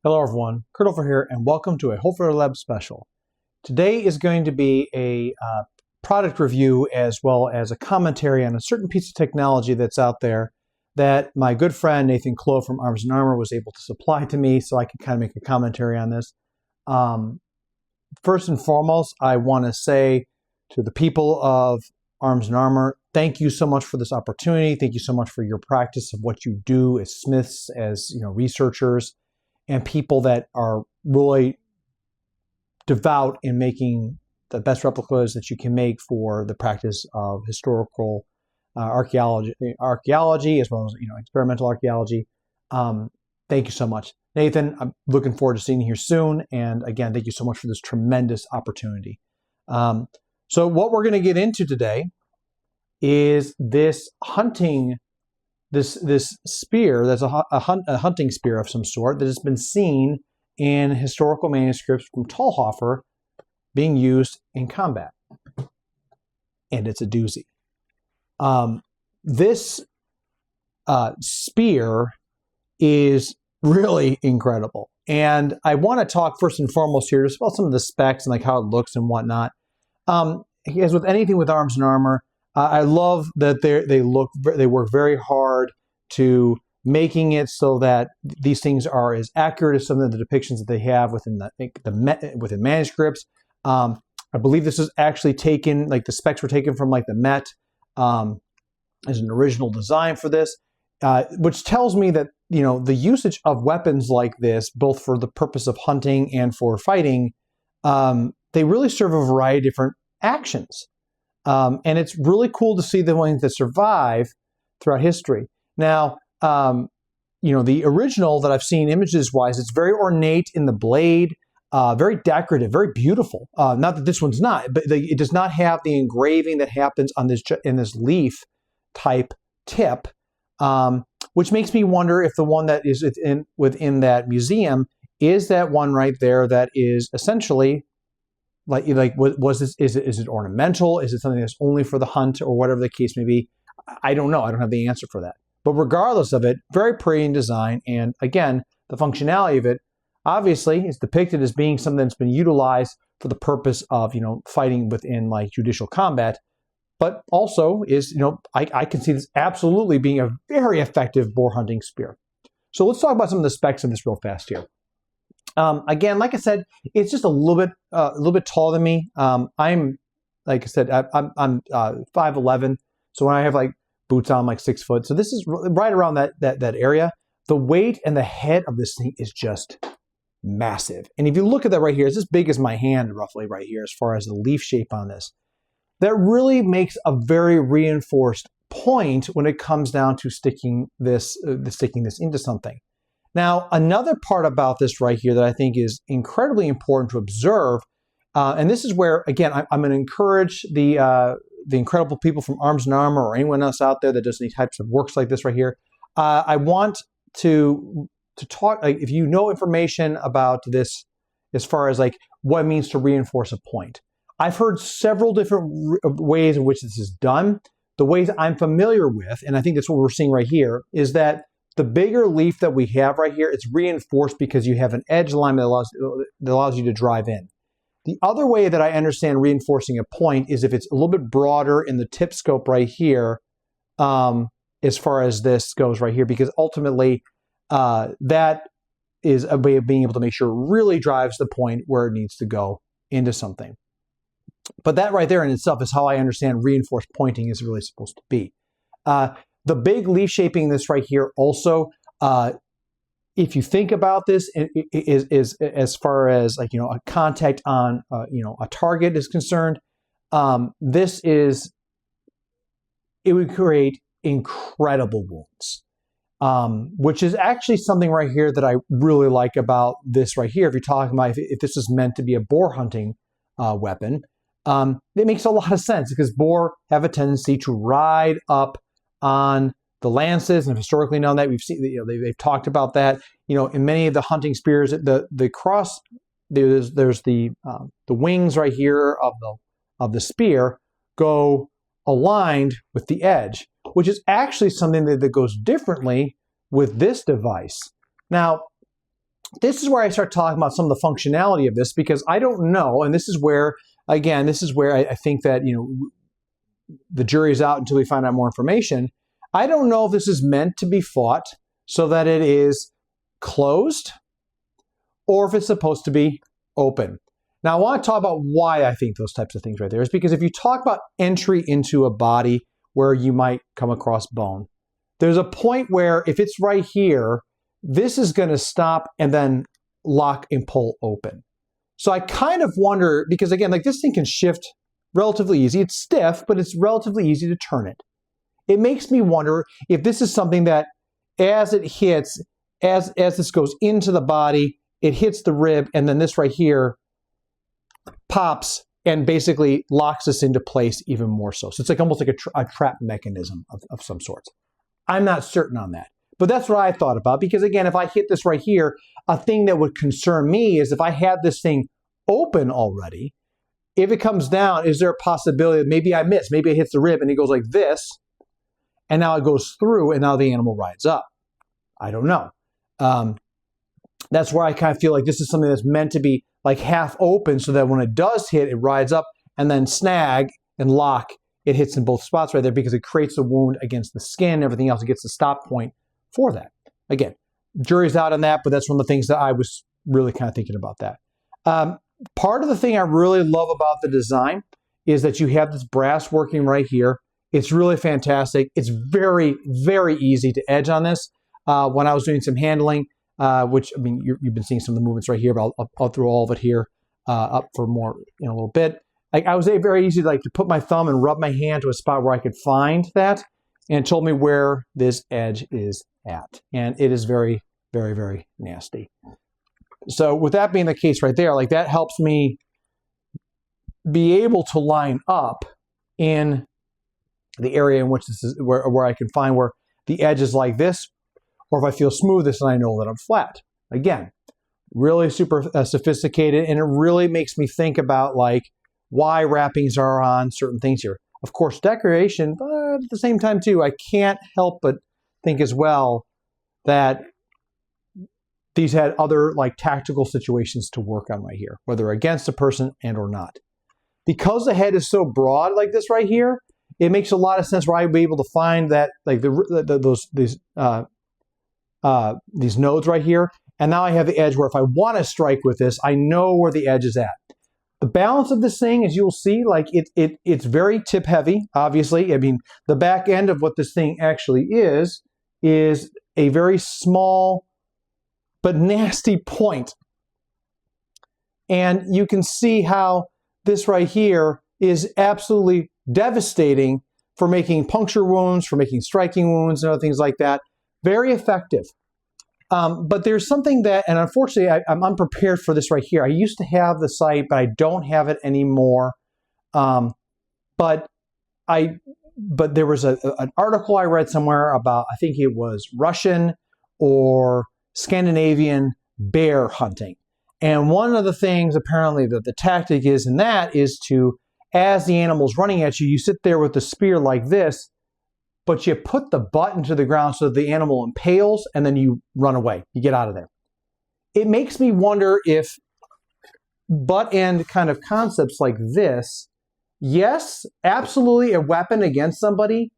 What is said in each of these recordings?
Hello everyone, Kurt over here, and welcome to a Hofer Lab special. Today is going to be a product review as well as a commentary on a certain piece of technology that's out there that my good friend Nathan Clough from Arms & Armor was able to supply to me so I can kind of make a commentary on this. First and foremost, I want to say to the people of Arms & Armor, thank you so much for this opportunity. Thank you so much for your practice of what you do as smiths, as researchers, and people that are really devout in making the best replicas that you can make for the practice of historical archaeology as well as experimental archaeology. Thank you so much, Nathan. I'm looking forward to seeing you here soon. And again, thank you so much for this tremendous opportunity. So what we're going to get into today is this hunting. This spear that's a hunting spear of some sort that has been seen in historical manuscripts from Talhofer being used in combat. And it's a doozy. This spear is really incredible. And I want to talk first and foremost here just about some of the specs and like how it looks and whatnot. As with anything with Arms & Armor, I love that they work very hard to making it so that these things are as accurate as some of the depictions that they have within within manuscripts. I believe this is actually taken, like the specs were taken from like the Met as an original design for this, which tells me that the usage of weapons like this, both for the purpose of hunting and for fighting, they really serve a variety of different actions. And it's really cool to see the ones that survive throughout history. Now, the original that I've seen images-wise, it's very ornate in the blade, very decorative, very beautiful. Not that this one's not, but it does not have the engraving that happens on in this leaf type tip, which makes me wonder if the one that is within that museum is that one right there that is essentially was this? Is it ornamental? Is it something that's only for the hunt or whatever the case may be? I don't know. I don't have the answer for that. But regardless of it, very pretty in design. And again, the functionality of it obviously is depicted as being something that's been utilized for the purpose of, fighting within like judicial combat. But also is, I can see this absolutely being a very effective boar hunting spear. So let's talk about some of the specs of this real fast here. Again, like I said, it's just a little bit taller than me. I'm 5'11", so when I have like boots on, I'm like 6 foot. So this is right around that area. The weight and the head of this thing is just massive. And if you look at that right here, it's as big as my hand roughly right here as far as the leaf shape on this. That really makes a very reinforced point when it comes down to sticking this into something. Now, another part about this right here that I think is incredibly important to observe, and this is where, again, I'm going to encourage the incredible people from Arms & Armor or anyone else out there that does any types of works like this right here. I want to talk, like, if you know information about this as far as like what it means to reinforce a point. I've heard several different ways in which this is done. The ways I'm familiar with, and I think that's what we're seeing right here, is that the bigger leaf that we have right here, it's reinforced because you have an edge alignment that allows you to drive in. The other way that I understand reinforcing a point is if it's a little bit broader in the tip scope right here, as far as this goes right here, because ultimately that is a way of being able to make sure it really drives the point where it needs to go into something. But that right there in itself is how I understand reinforced pointing is really supposed to be. The big leaf shaping in this right here also, if you think about this, is as far as like, a contact on, a target is concerned, it would create incredible wounds, which is actually something right here that I really like about this right here. If you're talking about if this is meant to be a boar hunting weapon, it makes a lot of sense because boar have a tendency to ride up on the lances, and historically known that. We've seen, they've talked about that. In many of the hunting spears, the cross, there's the wings right here of the spear go aligned with the edge, which is actually something that goes differently with this device. Now, this is where I start talking about some of the functionality of this, because I don't know, and this is where, again, this is where I think that, you know, the jury is out until we find out more information. I don't know if this is meant to be fought so that it is closed or if it's supposed to be open. Now, I want to talk about why I think those types of things right there is because if you talk about entry into a body where you might come across bone, there's a point where if it's right here, this is going to stop and then lock and pull open. So I kind of wonder, because again, like this thing can shift relatively easy. It's stiff, but it's relatively easy to turn it. It makes me wonder if this is something that as it hits, as this goes into the body, it hits the rib, and then this right here pops and basically locks us into place even more so. So it's like almost like a trap mechanism of some sorts. I'm not certain on that. But that's what I thought about, because again, if I hit this right here, a thing that would concern me is if I had this thing open already, if it comes down, is there a possibility that maybe I miss, maybe it hits the rib and it goes like this, and now it goes through and now the animal rides up. I don't know. That's where I kind of feel like this is something that's meant to be like half open so that when it does hit, it rides up and then snag and lock, it hits in both spots right there because it creates a wound against the skin, everything else, it gets the stop point for that. Again, jury's out on that, but that's one of the things that I was really kind of thinking about that. Part of the thing I really love about the design is that you have this brass working right here. It's really fantastic. It's very, very easy to edge on this. When I was doing some handling, which, I mean, you've been seeing some of the movements right here, but I'll throw all of it here up for more in a little bit. I was very easy to put my thumb and rub my hand to a spot where I could find that, and it told me where this edge is at. And it is very, very, very nasty. So with that being the case right there, like that helps me be able to line up in the area in which this is where I can find where the edge is like this, or if I feel smooth this and I know that I'm flat. Again, really super sophisticated, and it really makes me think about like why wrappings are on certain things here. Of course, decoration, but at the same time too, I can't help but think as well that these had other like tactical situations to work on right here, whether against a person and or not. Because the head is so broad like this right here, it makes a lot of sense where I'd be able to find that like these nodes right here. And now I have the edge where if I want to strike with this, I know where the edge is at. The balance of this thing, as you'll see, like it's very tip heavy, obviously. I mean, the back end of what this thing actually is a very small but nasty point. And you can see how this right here is absolutely devastating for making puncture wounds, for making striking wounds and other things like that. Very effective. But there's something that, and unfortunately I'm unprepared for this right here. I used to have the site, but I don't have it anymore. But there was an article I read somewhere about, I think it was Russian or Scandinavian bear hunting. And one of the things apparently that the tactic is in that is to, as the animal's running at you, you sit there with the spear like this, but you put the butt into the ground so that the animal impales and then you run away. You get out of there. It makes me wonder if butt end kind of concepts like this, yes, absolutely a weapon against somebody,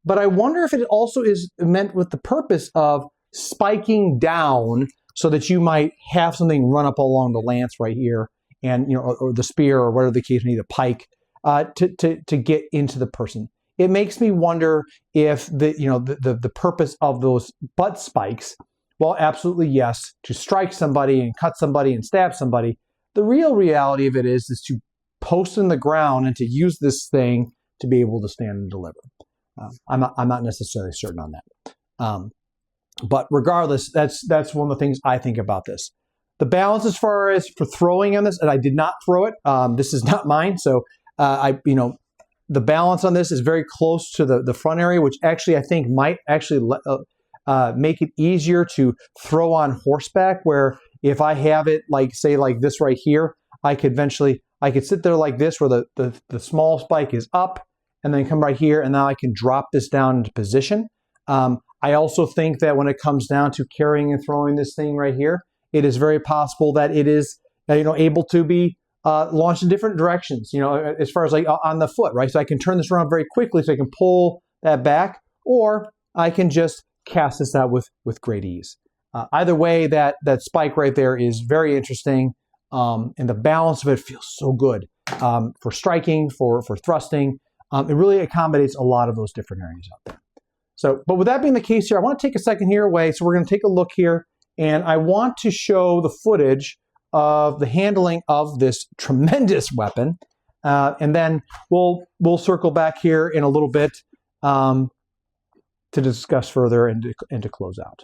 but I wonder if it also is meant with the purpose of spiking down so that you might have something run up along the lance right here, and or the spear or whatever the case may be, the pike, to get into the person. It makes me wonder if the purpose of those butt spikes, well, absolutely yes, to strike somebody and cut somebody and stab somebody. The real reality of it is to post in the ground and to use this thing to be able to stand and deliver. I'm not necessarily certain on that. But regardless, that's one of the things I think about this. The balance as far as for throwing on this, and I did not throw it. This is not mine, so the balance on this is very close to the front area, which actually I think might actually make it easier to throw on horseback, where if I have it say like this right here, I could sit there like this where the small spike is up and then come right here, and now I can drop this down into position. I also think that when it comes down to carrying and throwing this thing right here, It is very possible that it is, able to be launched in different directions, as far as like on the foot, right? So I can turn this around very quickly so I can pull that back, or I can just cast this out with great ease. Either way, that spike right there is very interesting, and the balance of it feels so good for striking, for thrusting. It really accommodates a lot of those different areas out there. So, but with that being the case here, I want to take a second here away. So we're going to take a look here, and I want to show the footage of the handling of this tremendous weapon, and then we'll circle back here in a little bit to discuss further and to close out.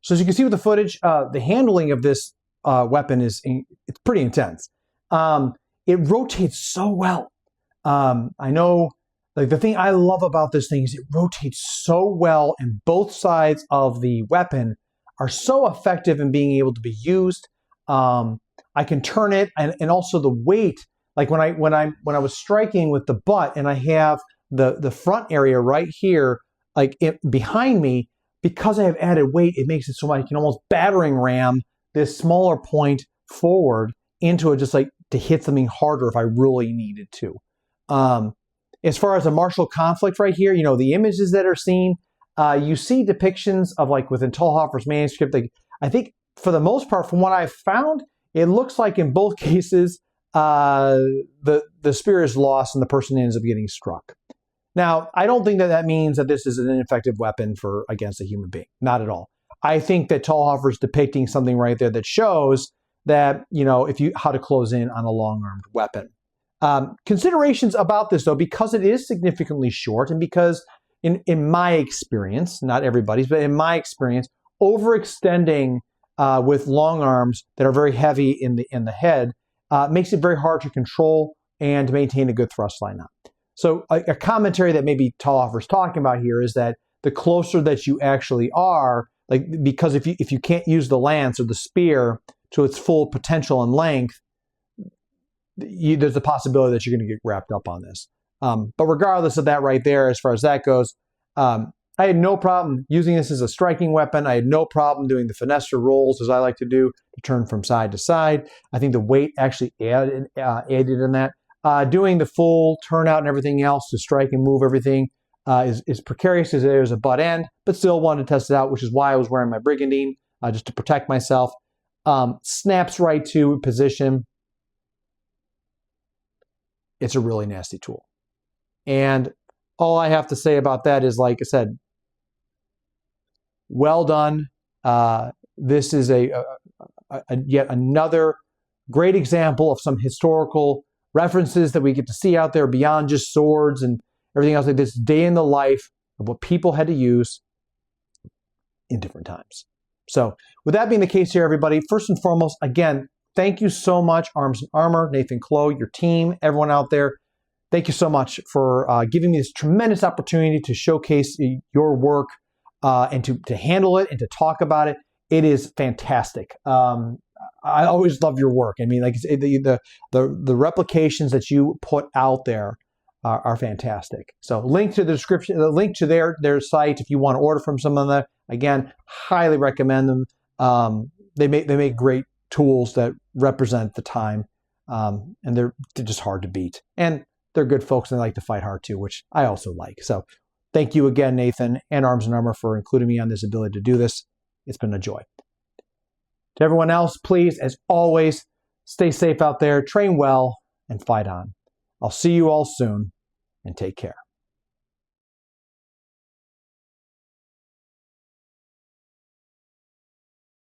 So as you can see with the footage, the handling of this weapon it's pretty intense. It rotates so well. I know, like, the thing I love about this thing is it rotates so well, and both sides of the weapon are so effective in being able to be used. I can turn it, and also the weight. Like when I was striking with the butt, and I have the front area right here, like behind me. Because I have added weight, it makes it so I can almost battering ram this smaller point forward into it, just like to hit something harder if I really needed to. As far as a martial conflict right here, the images that are seen, you see depictions of, like, within Thalhofer's manuscript. Like, I think for the most part, from what I've found, it looks like in both cases, the spear is lost and the person ends up getting struck. Now, I don't think that means that this is an ineffective weapon against a human being. Not at all. I think that Thalhofer's depicting something right there that shows that, how to close in on a long-armed weapon. Considerations about this, though, because it is significantly short, and because in my experience, not everybody's, but in my experience, overextending with long arms that are very heavy in the head makes it very hard to control and to maintain a good thrust line up. So a commentary that maybe Thalhofer's talking about here is that the closer that you actually are, like, because if you can't use the lance or the spear to its full potential and length, there's a possibility that you're going to get wrapped up on this. But regardless of that right there, as far as that goes, I I had no problem using this as a striking weapon. I had no problem doing the finesse rolls, as I like to do, to turn from side to side. I think the weight actually aided in that. Doing the full turnout and everything else to strike and move everything is precarious as there's a butt end, but still wanted to test it out, which is why I was wearing my brigandine, just to protect myself. Snaps right to position. It's a really nasty tool. And all I have to say about that is, like I said, well done. This is yet another great example of some historical references that we get to see out there beyond just swords and everything else, like this day in the life of what people had to use in different times. So with that being the case here, everybody, first and foremost, again, thank you so much, Arms and Armor, Nathan Clough, your team, everyone out there. Thank you so much for giving me this tremendous opportunity to showcase your work and to handle it and to talk about it. It is fantastic. I always love your work. I mean, like the replications that you put out there are fantastic. So link to the description, the link to their site if you want to order from some of them. Again, highly recommend them. They make great tools that represent the time, and they're just hard to beat. And they're good folks and they like to fight hard too, which I also like. So thank you again, Nathan and Arms and Armor, for including me on this ability to do this. It's been a joy. To everyone else, please, as always, stay safe out there, train well, and fight on. I'll see you all soon, and take care.